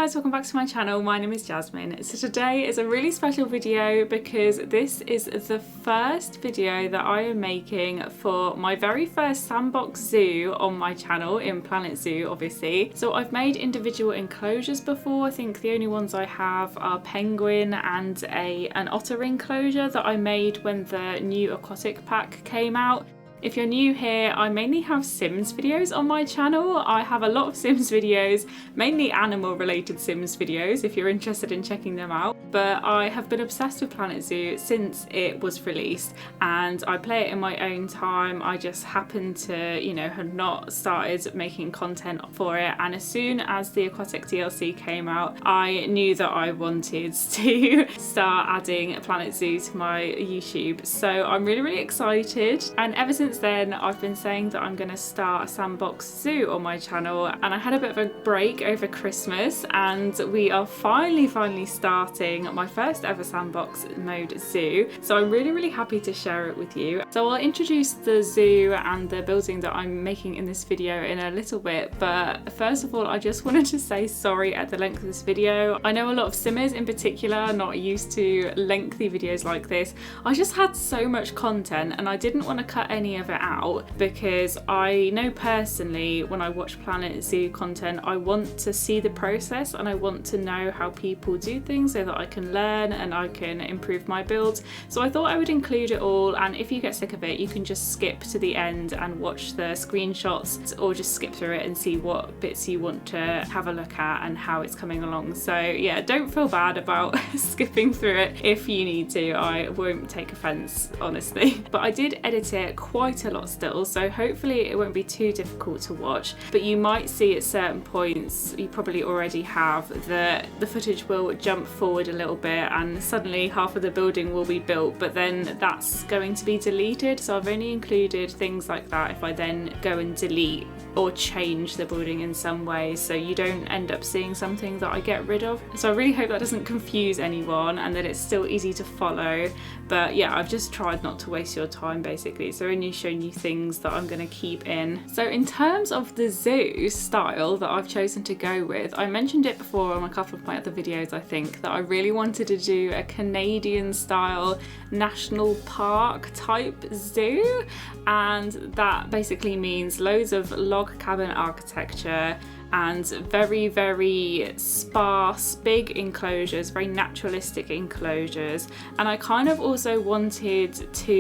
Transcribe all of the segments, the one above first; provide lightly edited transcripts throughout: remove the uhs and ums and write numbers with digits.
guys, welcome back to my channel. My name is Jasmine. So today is a really special video because this is the first video that I am making for my very first sandbox zoo on my channel in Planet Zoo, obviously. So I've made individual enclosures before. I think the only ones I have are penguin and an otter enclosure that I made when the new aquatic pack came out. If you're new here, I mainly have Sims videos on my channel. I have a lot of Sims videos, mainly animal related Sims videos if you're interested in checking them out. But I have been obsessed with Planet Zoo since it was released and I play it in my own time. I just happened to, have not started making content for it, and as soon as the aquatic DLC came out, I knew that I wanted to start adding Planet Zoo to my YouTube. So I'm really excited, and ever since then I've been saying that I'm going to start a sandbox zoo on my channel, and I had a bit of a break over Christmas and we are finally starting my first ever sandbox mode zoo. So I'm really happy to share it with you. So I'll introduce the zoo and the building that I'm making in this video in a little bit, but first of all I just wanted to say sorry at the length of this video. I know a lot of Simmers in particular are not used to lengthy videos like this. I just had so much content and I didn't want to cut any of it out because I know personally when I watch Planet Zoo content I want to see the process and I want to know how people do things so that I can learn and I can improve my builds. So I thought I would include it all, and if you get sick of it you can just skip to the end and watch the screenshots, or just skip through it and see what bits you want to have a look at and how it's coming along. So yeah, don't feel bad about skipping through it if you need to. I won't take offense, honestly. But I did edit it quite a lot still, so hopefully it won't be too difficult to watch, but you might see at certain points, you probably already have, the footage will jump forward a little bit and suddenly half of the building will be built, but then that's going to be deleted. So I've only included things like that if I then go and delete or change the building in some way, so you don't end up seeing something that I get rid of. So I really hope that doesn't confuse anyone and that it's still easy to follow. But yeah, I've just tried not to waste your time basically, so only showing you things that I'm going to keep in. So in terms of the zoo style that I've chosen to go with, I mentioned it before on a couple of my other videos I think, that I really wanted to do a Canadian style national park type zoo, and that basically means loads of log cabin architecture and very sparse big enclosures, very naturalistic enclosures. And I kind of also wanted to,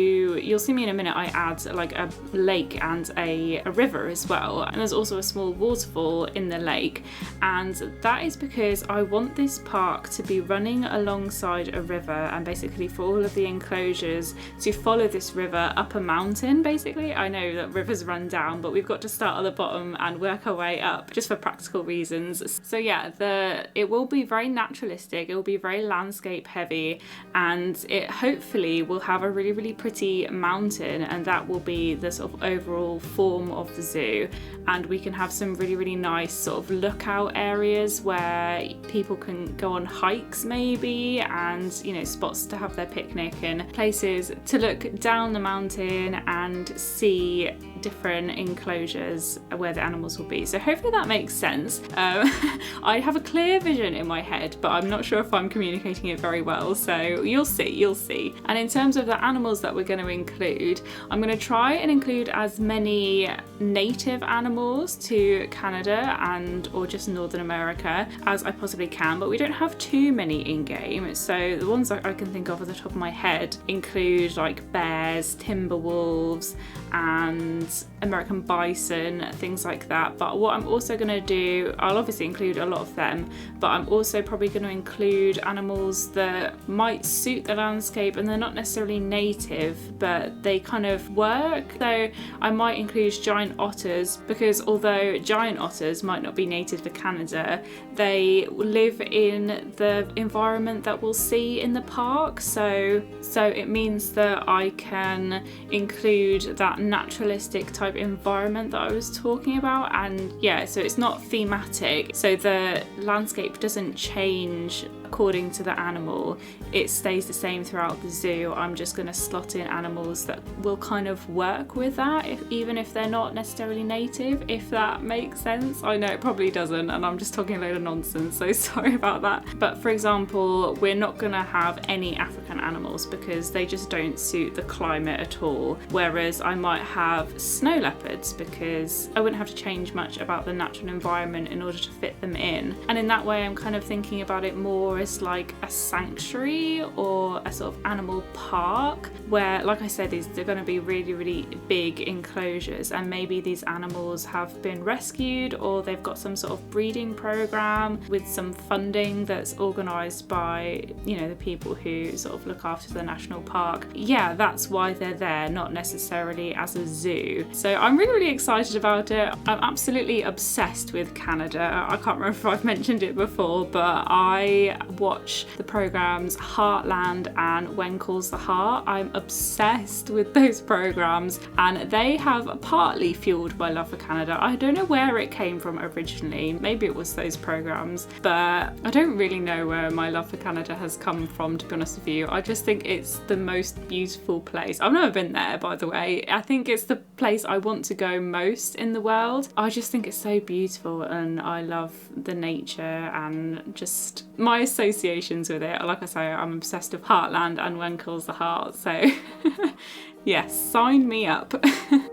you'll see me in a minute, I add like a lake and a river as well, and there's also a small waterfall in the lake, and that is because I want this park to be running alongside a river, and basically for all of the enclosures to follow this river up a mountain. Basically, I know that rivers run down, but we've got to start at the bottom and work our way up just for practical reasons. So yeah, it will be very naturalistic, it will be very landscape heavy, and it hopefully will have a really pretty mountain, and that will be the sort of overall form of the zoo. And we can have some really nice sort of lookout areas where people can go on hikes maybe, and spots to have their picnic and places to look down the mountain and see different enclosures where the animals will be. So hopefully that makes sense. I have a clear vision in my head, but I'm not sure if I'm communicating it very well, so you'll see. And in terms of the animals that we're going to include, I'm going to try and include as many native animals to Canada and or just Northern America as I possibly can, but we don't have too many in game. So the ones that I can think of at the top of my head include like bears, timber wolves and American bison, things like that. But what I'm also going to do, I'll obviously include a lot of them, but I'm also probably going to include animals that might suit the landscape and they're not necessarily native, but they kind of work. So I might include giant otters, because although giant otters might not be native to Canada, they live in the environment that we'll see in the park. So it means that I can include that naturalistic type environment that I was talking about. And yeah, so it's not thematic, so the landscape doesn't change according to the animal. It stays the same throughout the zoo. I'm just going to slot in animals that will kind of work with that, even if they're not necessarily native, if that makes sense. I know it probably doesn't, and I'm just talking a load of nonsense, so sorry about that. But for example, we're not going to have any African animals because they just don't suit the climate at all. Whereas I might have snow leopards because I wouldn't have to change much about the natural environment in order to fit them in. And in that way, I'm kind of thinking about it more as like a sanctuary or a sort of animal park where, like I said, they're going to be really, really big enclosures, and maybe these animals have been rescued or they've got some sort of breeding program with some funding that's organised by, you know, the people who sort of look after the national park. Yeah, that's why they're there, not necessarily as a zoo. So I'm really, really excited about it. I'm absolutely obsessed with Canada. I can't remember if I've mentioned it before, but I watch the programmes Heartland and When Calls the Heart. I'm obsessed with those programmes, and they have partly fueled my love for Canada. I don't know where it came from originally. Maybe it was those programmes, but I don't really know where my love for Canada has come from, to be honest with you. I just think it's the most beautiful place. I've never been there, by the way. I think it's the place I want to go most in the world. I just think it's so beautiful, and I love the nature and just my associations with it. Like I say, I'm obsessed with Heartland and When Calls the Heart, so yes, sign me up.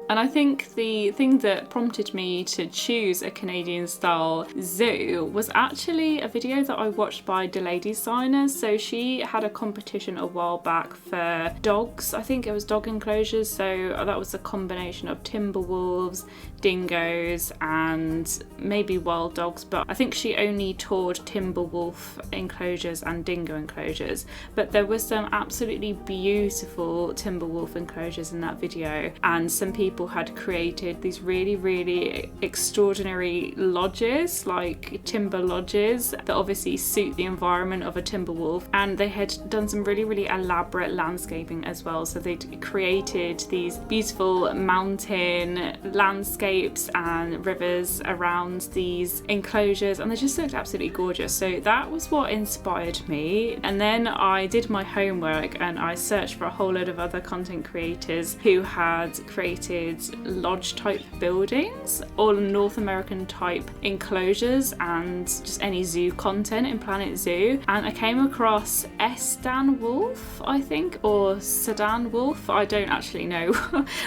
And I think the thing that prompted me to choose a Canadian style zoo was actually a video that I watched by Delay Designers. So she had a competition a while back for dogs. I think it was dog enclosures. So that was a combination of timber wolves, dingoes, and maybe wild dogs. But I think she only toured timber wolf enclosures and dingo enclosures. But there was some absolutely beautiful timber wolf enclosures in that video, and some people had created these really, really extraordinary lodges, like timber lodges that obviously suit the environment of a timber wolf, and they had done some really, really elaborate landscaping as well. So they'd created these beautiful mountain landscapes and rivers around these enclosures, and they just looked absolutely gorgeous. So that was what inspired me. And then I did my homework and I searched for a whole load of other content creators who had created lodge type buildings or North American type enclosures and just any zoo content in Planet Zoo, and I came across Estan Wolf, I think, or Sedan Wolf. I don't actually know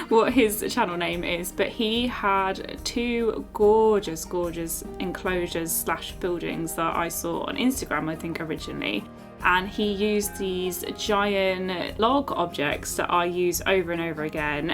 what his channel name is, but he had two gorgeous enclosures slash buildings that I saw on Instagram, I think, originally. And he used these giant log objects that I use over and over again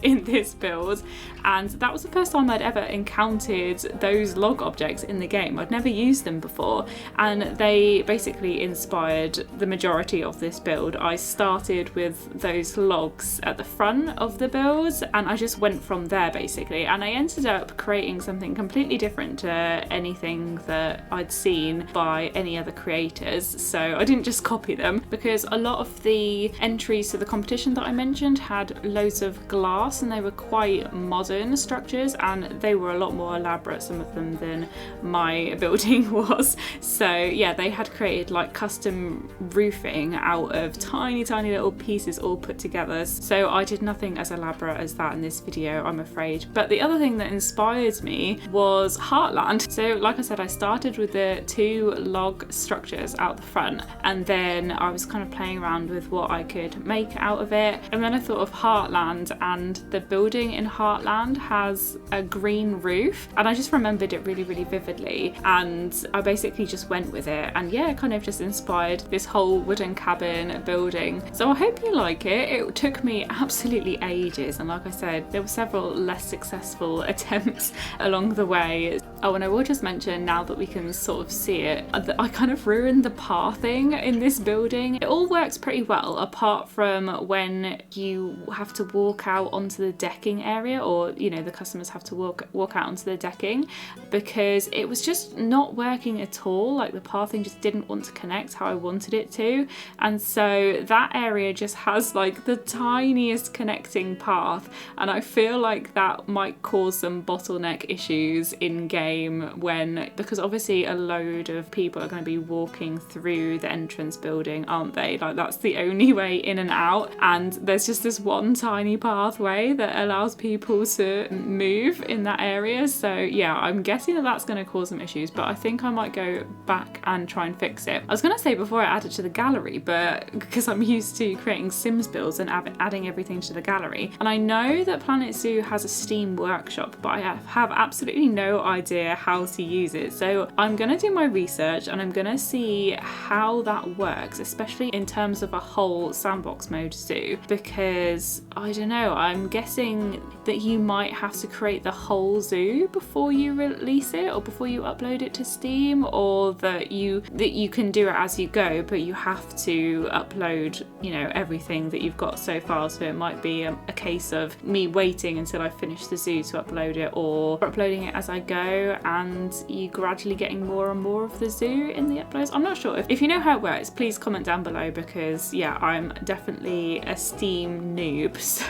in this build, and that was the first time I'd ever encountered those log objects in the game. I'd never used them before, and they basically inspired the majority of this build. I started with those logs at the front of the build, and I just went from there basically, and I ended up creating something completely different to anything that I'd seen by any other creators. So I didn't just copy them, because a lot of the entries to the competition that I mentioned had loads of glass, and they were quite modern structures, and they were a lot more elaborate, some of them, than my building was. So yeah, they had created like custom roofing out of tiny little pieces all put together. So I did nothing as elaborate as that in this video, I'm afraid. But the other thing that inspired me was Heartland. So like I said, I started with the two log structures out the front, and then I was kind of playing around with what I could make out of it, and then I thought of Heartland, and the building in Heartland has a green roof, and I just remembered it really, really vividly, and I basically just went with it, and yeah, it kind of just inspired this whole wooden cabin building. So I hope you like it. It took me absolutely ages, and like I said, there were several less successful attempts along the way. Oh, and I will just mention, now that we can sort of see it, I kind of ruined the pathing in this building. It all works pretty well, apart from when you have to walk out onto the decking area, or you know, the customers have to walk out onto the decking, because it was just not working at all. Like the pathing just didn't want to connect how I wanted it to, and so that area just has like the tiniest connecting path, and I feel like that might cause some bottleneck issues in game name because obviously a load of people are going to be walking through the entrance building, aren't they? Like that's the only way in and out, and there's just this one tiny pathway that allows people to move in that area. So yeah, I'm guessing that that's going to cause some issues, but I think I might go back and try and fix it. I was going to say before I add it to the gallery, but because I'm used to creating Sims builds and adding everything to the gallery, and I know that Planet Zoo has a Steam workshop, but I have absolutely no idea how to use it. So I'm going to do my research and I'm going to see how that works, especially in terms of a whole sandbox mode zoo, because I don't know, I'm guessing that you might have to create the whole zoo before you release it or before you upload it to Steam, or that you can do it as you go, but you have to upload, you know, everything that you've got so far. So it might be a case of me waiting until I finish the zoo to upload it, or uploading it as I go and you gradually getting more and more of the zoo in the uploads. I'm not sure. If you know how it works, please comment down below, because yeah, I'm definitely a Steam noob, so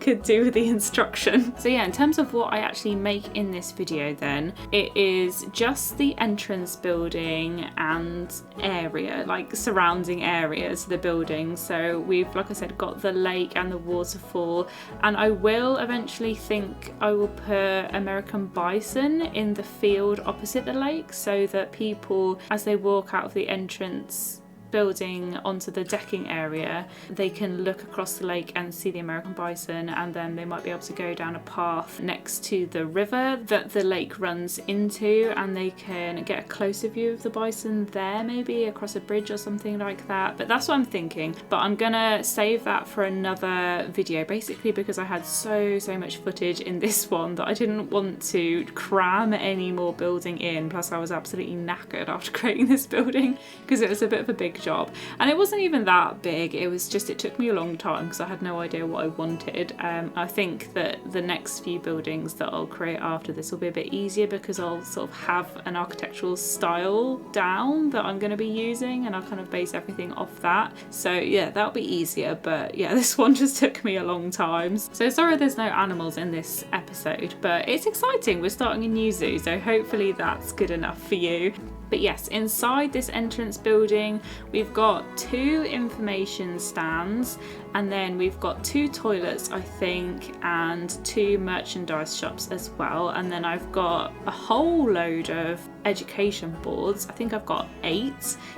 could do with the instruction. So yeah, in terms of what I actually make in this video then, it is just the entrance building and area, like surrounding area to the building. So we've, like I said, got the lake and the waterfall, and I will eventually think I will put American bison in the field opposite the lake, so that people, as they walk out of the entrance building onto the decking area, they can look across the lake and see the American bison, and then they might be able to go down a path next to the river that the lake runs into, and they can get a closer view of the bison there, maybe across a bridge or something like that. But that's what I'm thinking, but I'm gonna save that for another video, basically because I had so much footage in this one that I didn't want to cram any more building in, plus I was absolutely knackered after creating this building because it was a bit of a big job, and it wasn't even that big. It was just, it took me a long time because I had no idea what I wanted. I think that the next few buildings that I'll create after this will be a bit easier because I'll sort of have an architectural style down that I'm going to be using, and I'll kind of base everything off that. So yeah, that'll be easier, but yeah, this one just took me a long time. So sorry there's no animals in this episode, but it's exciting. We're starting a new zoo, so hopefully that's good enough for you. But yes, inside this entrance building, we've got 2 information stands, and then we've got 2 toilets, I think, and 2 merchandise shops as well. And then I've got a whole load of education boards. I think I've got 8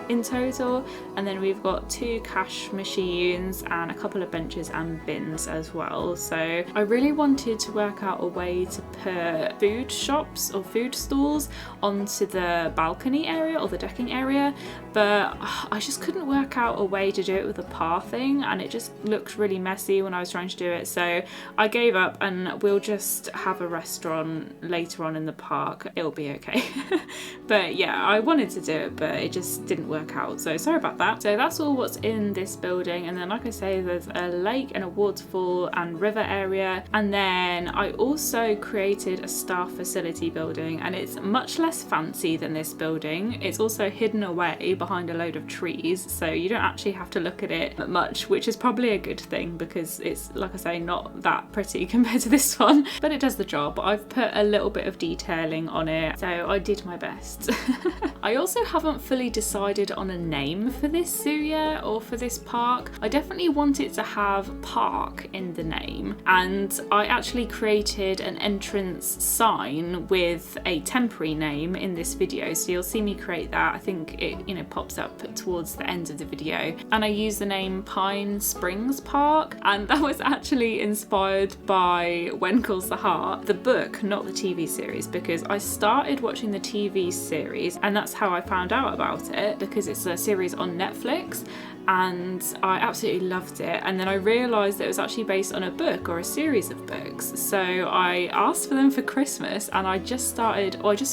in total. And then we've got 2 cash machines and a couple of benches and bins as well. So I really wanted to work out a way to put food shops or food stalls onto the balcony area or the decking area, but I just couldn't work out a way to do it with the pathing, and it just looked really messy when I was trying to do it. So I gave up, and we'll just have a restaurant later on in the park. It'll be okay. But yeah, I wanted to do it, but it just didn't work out, so sorry about that. So that's all what's in this building, and then like I say, there's a lake and a waterfall and river area, and then I also created a staff facility building, and it's much less fancy than this building. It's also hidden away behind a load of trees, so you don't actually have to look at it much, which is probably a good thing because it's, like I say, not that pretty compared to this one, but it does the job. I've put a little bit of detailing on it, so I did my best. I also haven't fully decided on a name for this zoo yet, or for this park. I definitely want it to have park in the name, and I actually created an entrance sign with a temporary name in this video, so you'll see me create that. I think it, you know, pops up towards the end of the video, and I use the name Pine Springs Park, and that was actually inspired by When Calls the Heart, the book, not the TV series, because I started watching the TV series, and that's how I found out about it, because it's a series on Netflix, and I absolutely loved it. And then I realised that it was actually based on a book or a series of books, so I asked for them for Christmas, and I just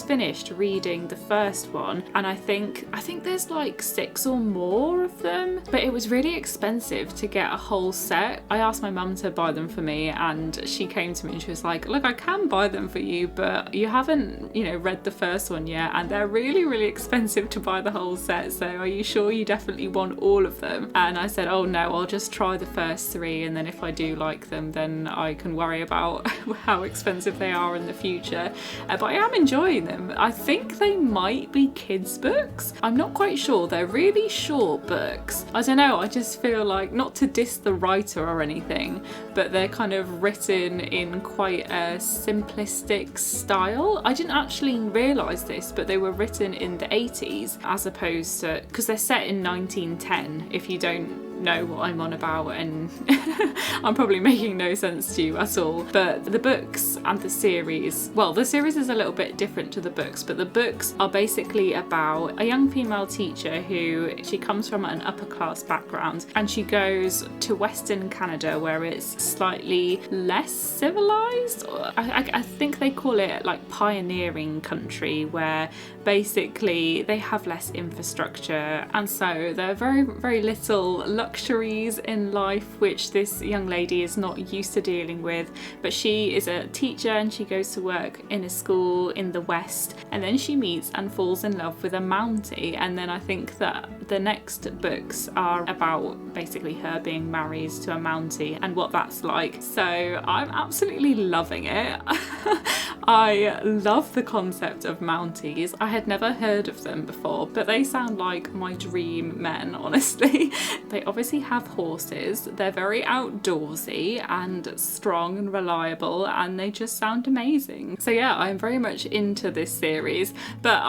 finished reading the first one, and I think there's like 6 or more of them, but it was really expensive to get a whole set. I asked my mum to buy them for me, and she came to me and she was like, look, I can buy them for you, but you haven't, you know, read the first one yet, and they're really expensive to buy the whole set, so are you sure you definitely want all of them. And I said, oh no, I'll just try the first 3, and then if I do like them, then I can worry about how expensive they are in the future. But I am enjoying them. I think they might be kids' books. I'm not quite sure. They're really short books. I don't know, I just feel like, not to diss the writer or anything, but they're kind of written in quite a simplistic style. I didn't actually realise this, but they were written in the 80s as opposed to, because they're set in 1910, if you don't know what I'm on about, and I'm probably making no sense to you at all. But the books and the series, well, the series is a little bit different to the books, but the books are basically about a young female teacher who, she comes from an upper class background, and she goes to Western Canada where it's slightly less civilized. I think they call it like pioneering country, where basically they have less infrastructure, and so there are very, very little luxuries in life, which this young lady is not used to dealing with. But she is a teacher and she goes to work in a school in the West, and then she meets and falls in love with a Mountie, and then I think that the next books are about basically her being married to a Mountie and what that's like. So I'm absolutely loving it. I love the concept of Mounties. I had never heard of them before, but they sound like my dream men, honestly. They obviously have horses, they're very outdoorsy and strong and reliable, and they just sound amazing. So yeah, I'm very much into this series, but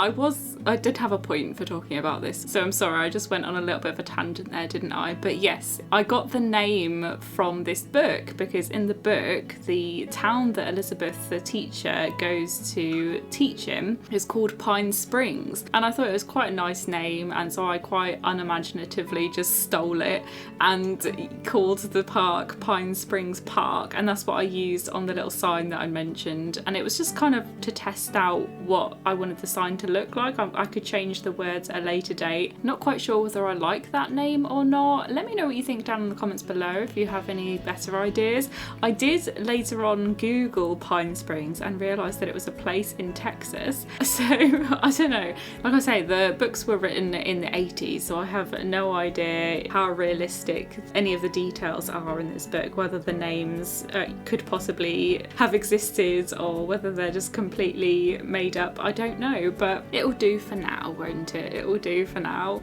I did have a point for talking about this, so I'm sorry, I just went on a little bit of a tangent there, didn't I? But yes, I got the name from this book because in the book, the town that Elizabeth, the teacher, goes to teach him is called Pine Springs, and I thought it was quite a nice name, and so I quite unimaginatively just stole it and called the park Pine Springs Park, and that's what I used on the little sign that I mentioned. And it was just kind of to test out what I wanted the sign to look like. I could change the words at a later date. Not quite sure whether I like that name or not. Let me know what you think down in the comments below if you have any better ideas. I did later on Google Pine Springs and realised that it was a place in Texas, so I don't know. Like I say, the books were written in the 80s, so I have no idea how realistic any of the details are in this book, whether the names could possibly have existed or whether they're just completely made up. I don't know, but it'll do for now, won't it? It will do for now.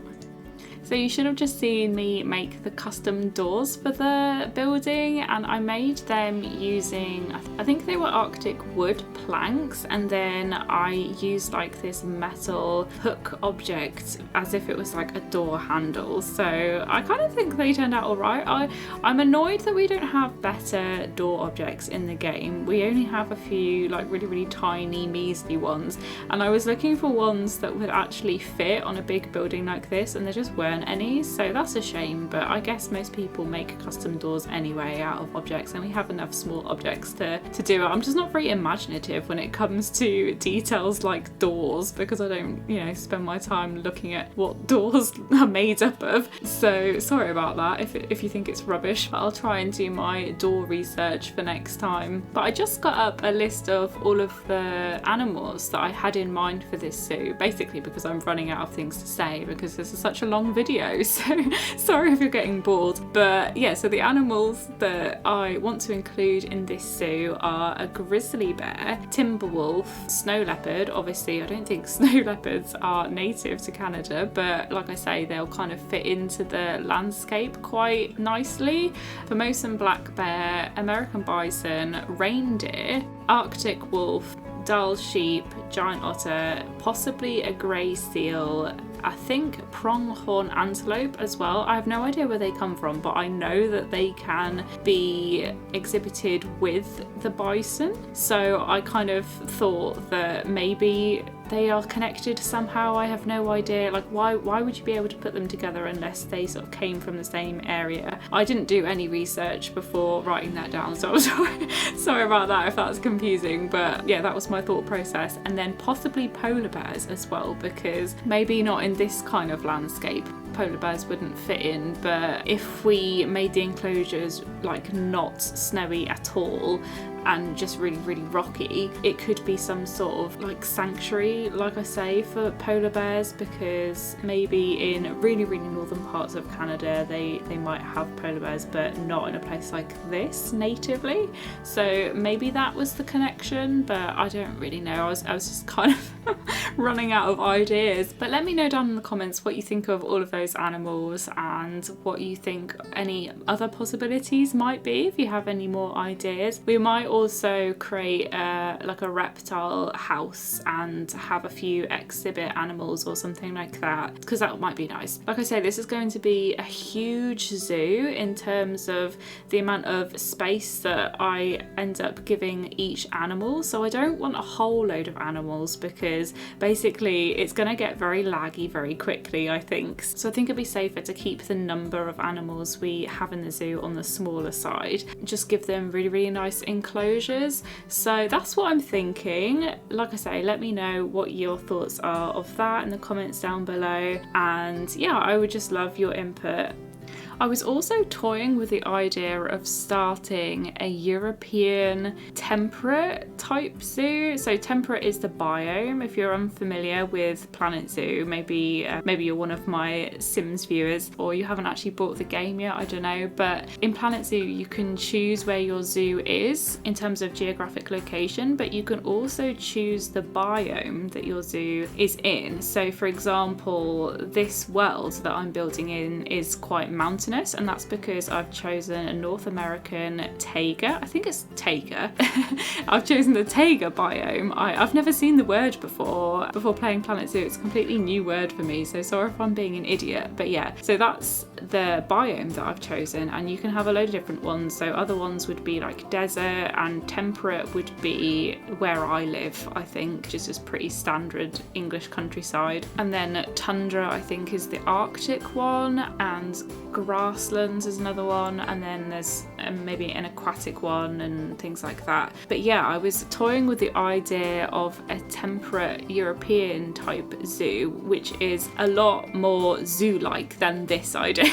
So you should have just seen me make the custom doors for the building, and I made them using, I think they were Arctic wood planks, and then I used like this metal hook object as if it was like a door handle. So I kind of think they turned out alright. I'm annoyed that we don't have better door objects in the game. We only have a few like really, really tiny measly ones, and I was looking for ones that would actually fit on a big building like this, and there just weren't any, so that's a shame. But I guess most people make custom doors anyway out of objects, and we have enough small objects to do it. I'm just not very imaginative when it comes to details like doors, because I don't, you know, spend my time looking at what doors are made up of. So sorry about that if you think it's rubbish, but I'll try and do my door research for next time. But I just got up a list of all of the animals that I had in mind for this zoo, basically because I'm running out of things to say because this is such a long video, so sorry if you're getting bored. But yeah, so the animals that I want to include in this zoo are a grizzly bear, timber wolf, snow leopard. Obviously I don't think snow leopards are native to Canada, but like I say, they'll kind of fit into the landscape quite nicely. Formosan black bear, American bison, reindeer, Arctic wolf, dull sheep, giant otter, possibly a grey seal, I think pronghorn antelope as well. I have no idea where they come from, but I know that they can be exhibited with the bison. So I kind of thought that maybe they are connected somehow. I have no idea. Like, why would you be able to put them together unless they sort of came from the same area? I didn't do any research before writing that down, so I'm sorry about that if that's confusing. But yeah, that was my thought process. And then possibly polar bears as well, because maybe not in this kind of landscape polar bears wouldn't fit in, but if we made the enclosures like not snowy at all and just really, really rocky, it could be some sort of like sanctuary, like I say, for polar bears, because maybe in really, really northern parts of Canada they might have polar bears, but not in a place like this natively. So maybe that was the connection, but I don't really know. I was just kind of running out of ideas. But let me know down in the comments what you think of all of those animals and what you think any other possibilities might be, if you have any more ideas. We might also create like a reptile house and have a few exhibit animals or something like that, because that might be nice. Like I say, this is going to be a huge zoo in terms of the amount of space that I end up giving each animal. So I don't want a whole load of animals, because basically it's going to get very laggy very quickly, I think. So I think it'd be safer to keep the number of animals we have in the zoo on the smaller side. Just give them really, really nice enclosures. So that's what I'm thinking. Like I say, let me know what your thoughts are of that in the comments down below. And yeah, I would just love your input. I was also toying with the idea of starting a European temperate type zoo. So temperate is the biome. If you're unfamiliar with Planet Zoo, maybe you're one of my Sims viewers, or you haven't actually bought the game yet, I don't know. But in Planet Zoo, you can choose where your zoo is in terms of geographic location, but you can also choose the biome that your zoo is in. So for example, this world that I'm building in is quite mountainous, and that's because I've chosen a North American taiga. I think it's taiga. I've chosen the taiga biome. I've never seen the word before playing Planet Zoo. It's a completely new word for me, so sorry if I'm being an idiot. But yeah, so that's the biome that I've chosen, and you can have a load of different ones. So other ones would be like desert, and temperate would be where I live, I think, which is just pretty standard English countryside. And then tundra, I think, is the Arctic one, and grasslands is another one, and then there's maybe an aquatic one and things like that. But yeah, I was toying with the idea of a temperate European type zoo, which is a lot more zoo-like than this idea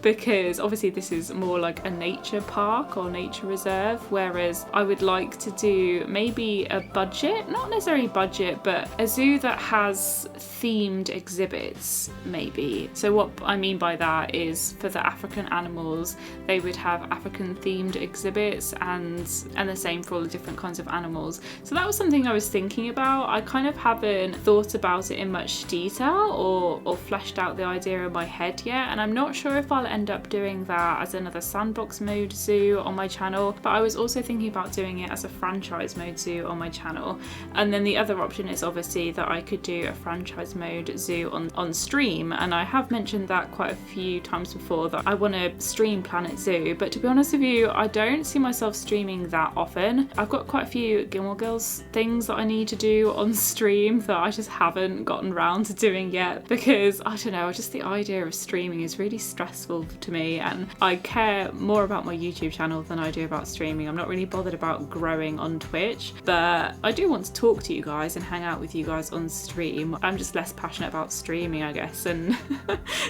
because obviously this is more like a nature park or nature reserve, whereas I would like to do maybe a budget, not necessarily budget, but a zoo that has themed exhibits maybe. So what I mean by that is, for the African animals, they would have African themed exhibits, and the same for all the different kinds of animals. So that was something I was thinking about. I kind of haven't thought about it in much detail or fleshed out the idea in my head yet, and I'm not sure if I'll end up doing that as another sandbox mode zoo on my channel, but I was also thinking about doing it as a franchise mode zoo on my channel. And then the other option is obviously that I could do a franchise mode zoo on stream, and I have mentioned that quite a few times before, that I want to stream Planet Zoo, but to be honest with you, I don't see myself streaming that often. I've got quite a few Gilmore Girls things that I need to do on stream that I just haven't gotten around to doing yet, because I don't know, just the idea of streaming is really stressful to me, and I care more about my YouTube channel than I do about streaming. I'm not really bothered about growing on Twitch, but I do want to talk to you guys and hang out with you guys on stream. I'm just less passionate about streaming, I guess, and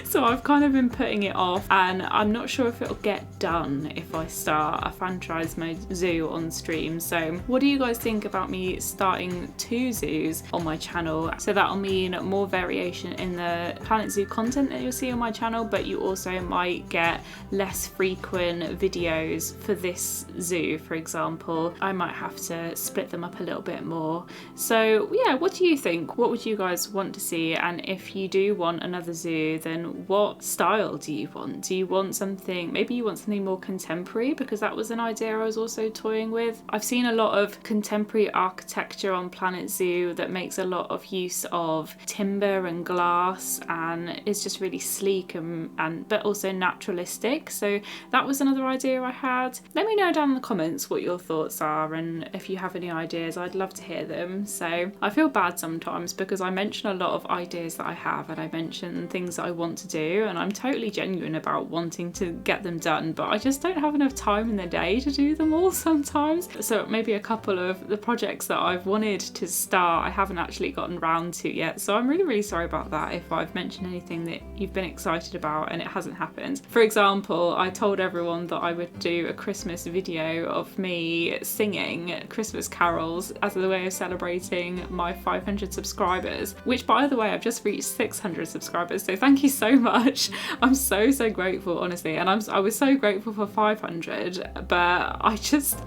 so I've kind of been putting it off, and I'm not sure if it'll get done if I start a franchise mode zoo on stream. So what do you guys think about me starting 2 zoos on my channel? So that'll mean more variation in the Planet Zoo content that you'll see on my channel, but you also might get less frequent videos for this zoo, for example. I might have to split them up a little bit more. So yeah, what do you think? What would you guys want to see? And if you do want another zoo, then what style do you want? Do you want something, maybe you want something more contemporary, because that was an idea I was also toying with. I've seen a lot of contemporary architecture on Planet Zoo that makes a lot of use of timber and glass, and is just really sleek and but also naturalistic. So that was another idea I had. Let me know down in the comments what your thoughts are, and if you have any ideas, I'd love to hear them. So I feel bad sometimes because I mention a lot of ideas that I have, and I mention things that I want to do, and I'm totally genuine genuine about wanting to get them done, but I just don't have enough time in the day to do them all sometimes. So maybe a couple of the projects that I've wanted to start I haven't actually gotten round to yet. So I'm really sorry about that if I've mentioned anything that you've been excited about and it hasn't happened. For example, I told everyone that I would do a Christmas video of me singing Christmas carols as a way of celebrating my 500 subscribers, which by the way I've just reached 600 subscribers, so thank you so much. I'm so grateful, honestly, and I was so grateful for 500, but I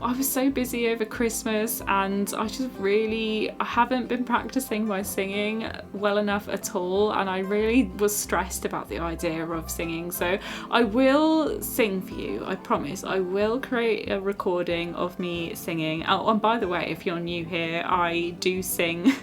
was so busy over Christmas and I haven't been practicing my singing well enough at all, and I really was stressed about the idea of singing. So I will sing for you, I promise. I will create a recording of me singing. Oh, and by the way, if you're new here, I do sing.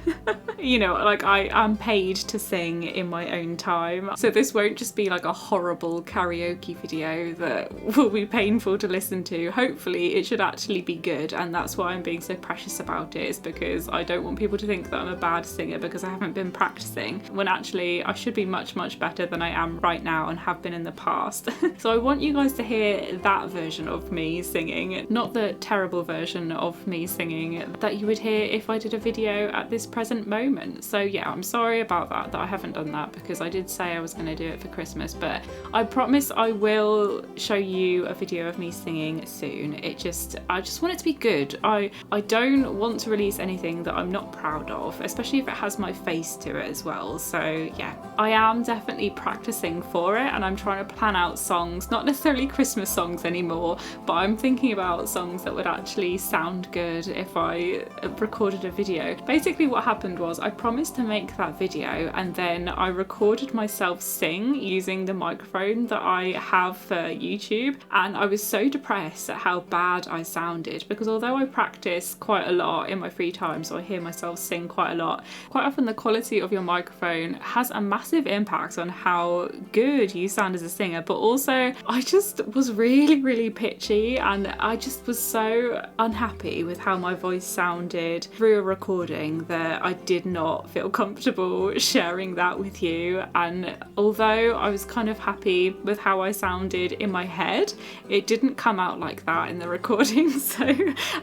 You know, like I am paid to sing in my own time. So this won't just be like a horrible karaoke video that will be painful to listen to. Hopefully it should actually be good, and that's why I'm being so precious about it, is because I don't want people to think that I'm a bad singer because I haven't been practicing, when actually I should be much better than I am right now and have been in the past. So I want you guys to hear that version of me singing, not the terrible version of me singing that you would hear if I did a video at this present moment. So yeah, I'm sorry about that I haven't done that, because I did say I was going to do it for Christmas, but I promise I will show you a video of me singing soon. I just want it to be good. I don't want to release anything that I'm not proud of, especially if it has my face to it as well. So yeah, I am definitely practicing for it, and I'm trying to plan out songs, not necessarily Christmas songs anymore, but I'm thinking about songs that would actually sound good if I recorded a video. Basically what happened was I promised to make that video, and then I recorded myself sing using the microphone that I have for YouTube, and I was so depressed at how bad I sounded, because although I practice quite a lot in my free time, so I hear myself sing quite a lot, quite often the quality of your microphone has a massive impact on how good you sound as a singer. But also I just was really pitchy, and I just was so unhappy with how my voice sounded through a recording that I did not feel comfortable sharing that with you. And although I was kind of happy with how I sounded in my head, it didn't come out like that in the recording. So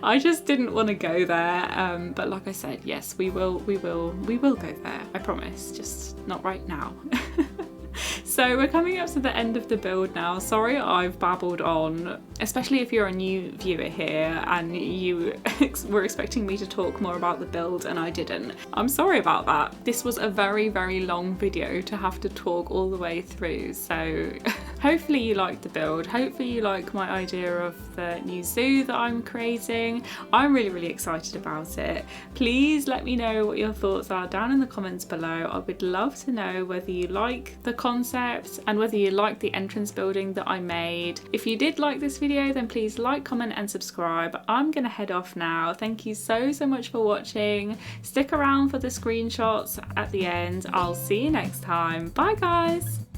I just didn't want to go there, but like I said, yes, we will go there, I promise, just not right now. So we're coming up to the end of the build now. Sorry I've babbled on, especially if you're a new viewer here and you were expecting me to talk more about the build and I didn't. I'm sorry about that. This was a very long video to have to talk all the way through, so hopefully you liked the build. Hopefully you like my idea of the new zoo that I'm creating. I'm really excited about it. Please let me know what your thoughts are down in the comments below. I would love to know whether you like the concept and whether you like the entrance building that I made. If you did like this video, then please like, comment and subscribe. I'm gonna head off now. Thank you so much for watching. Stick around for the screenshots at the end. I'll see you next time. Bye guys.